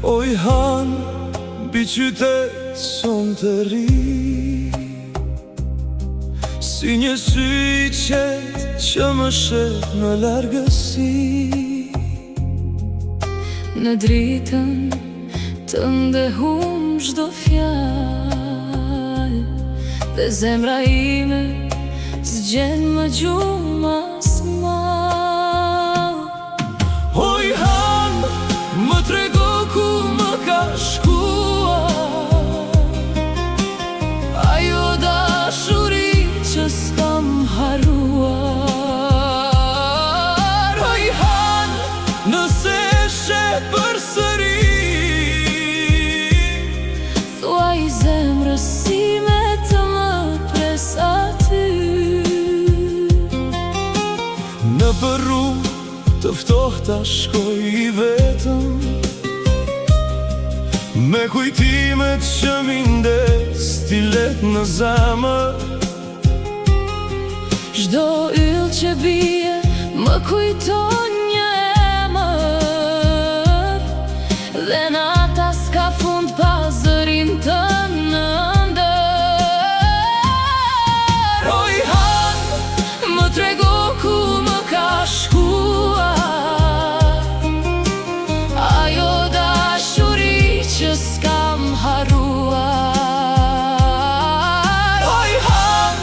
Oj han, bi qytet son të ri, si një sy I qet që më shet në largësi. Në dritën të ndehum çdo fjalë, dhe zemra ime s'gjen më gjumë as mal. Oj han, më trego ku më ka shkuar ajo dashuri që s'kam haruar. Oj han, nëse she përsëri, thuaj zemrës sime të më pres aty. në për rrugë të ftohta shkoj I vetëm, me kujtimet që mi ndes ti let në zemër. Çdo yll që bie më kujton një emër, dhe nata s'ka fund pa zërin të nëndër. Oj han, Më trego ku më ka shkuar ajo dashuri që s'kam haruar. oj han,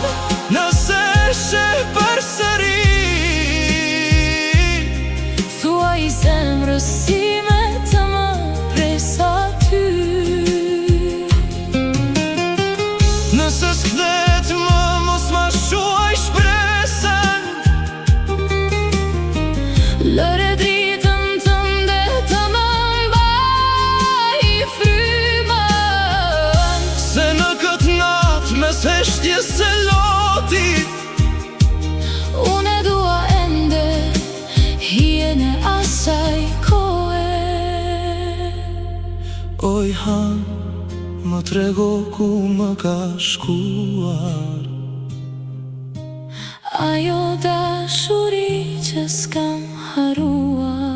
nëse she përsëri, Thuaj zemrës sime të më pres aty. nëse s'kdet më mos ma shuaj shpresën. Lëre dritën tënde të më mbaj frymën, Se në këtë natë mes heshtjes së lotit, unë e dua ende hijen e asaj kohe. oj han, më trego ku më ka shkuar Ajo dashuri që s'kam haruar.